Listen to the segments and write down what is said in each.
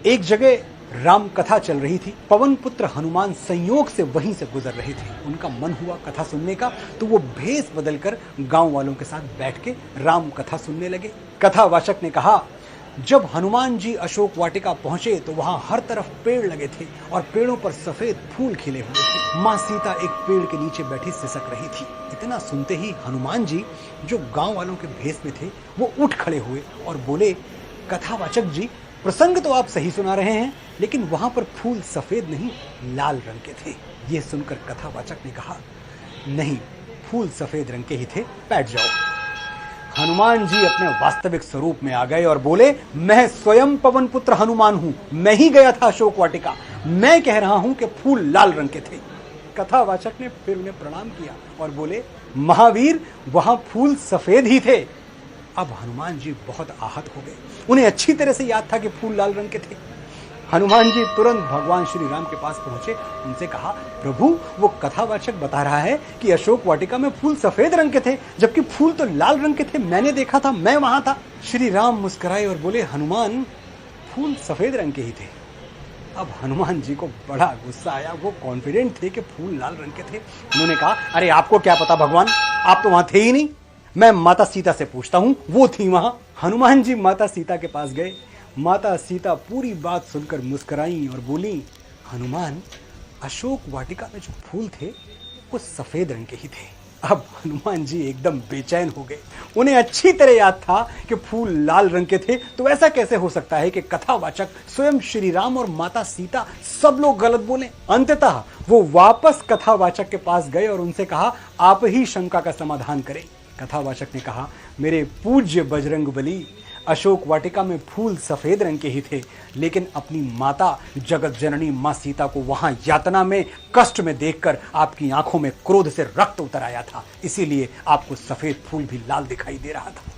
एक जगह राम कथा चल रही थी। पवन पुत्र हनुमान संयोग से वहीं से गुजर रहे थे। उनका मन हुआ कथा सुनने का, तो वो भेष बदलकर गांव वालों के साथ बैठ के राम कथा सुनने लगे। कथावाचक ने कहा, जब हनुमान जी अशोक वाटिका पहुंचे तो वहां हर तरफ पेड़ लगे थे और पेड़ों पर सफेद फूल खिले हुए थे। मां सीता एक पेड़ के नीचे बैठी सिसक रही थी। इतना सुनते ही हनुमान जी, जो गांव वालों के भेष में थे, वो उठ खड़े हुए और बोले, कथावाचक जी, प्रसंग तो आप सही सुना रहे हैं, लेकिन वहां पर फूल सफेद नहीं, लाल रंग के थे। यह सुनकर कथावाचक ने कहा, नहीं, फूल सफेद रंग के ही थे, बैठ जाओ। हनुमान जी अपने वास्तविक स्वरूप में आ गए और बोले, मैं स्वयं पवन पुत्र हनुमान हूं, मैं ही गया था अशोक वाटिका, मैं कह रहा हूं कि फूल लाल रंग के थे। कथावाचक ने फिर उन्हें प्रणाम किया और बोले, महावीर, वहां फूल सफेद ही थे। अब हनुमान जी बहुत आहत हो गए। उन्हें अच्छी तरह से याद था कि फूल लाल रंग के थे। हनुमान जी तुरंत भगवान श्री राम के पास पहुंचे, उनसे कहा, प्रभु, वो कथावाचक बता रहा है कि अशोक वाटिका में फूल सफेद रंग के थे, जबकि फूल तो लाल रंग के थे, मैंने देखा था, मैं वहां था। श्री राम मुस्कुराए और बोले, हनुमान, फूल सफेद रंग के ही थे। अब हनुमान जी को बड़ा गुस्सा आया। वो कॉन्फिडेंट थे कि फूल लाल रंग के थे। उन्होंने कहा, अरे आपको क्या पता भगवान, आप तो वहां थे ही नहीं, मैं माता सीता से पूछता हूं, वो थी वहां। हनुमान जी माता सीता के पास गए। माता सीता पूरी बात सुनकर मुस्कुराई और बोली, हनुमान, अशोक वाटिका में जो फूल थे वो सफेद रंग के ही थे। अब हनुमान जी एकदम बेचैन हो गए। उन्हें अच्छी तरह याद था कि फूल लाल रंग के थे, तो ऐसा कैसे हो सकता है कि कथावाचक स्वयं श्री राम और माता सीता सब लोग गलत बोले। अंततः वो वापस कथावाचक के पास गए और उनसे कहा, आप ही शंका का समाधान करें। कथावाचक ने कहा, मेरे पूज्य बजरंगबली, अशोक वाटिका में फूल सफेद रंग के ही थे, लेकिन अपनी माता जगत जननी मां सीता को वहां यातना में, कष्ट में देखकर आपकी आंखों में क्रोध से रक्त उतर आया था, इसीलिए आपको सफेद फूल भी लाल दिखाई दे रहा था।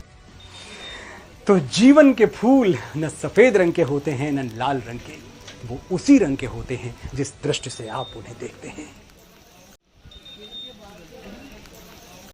तो जीवन के फूल न सफेद रंग के होते हैं न लाल रंग के, वो उसी रंग के होते हैं जिस दृष्टि से आप उन्हें देखते हैं।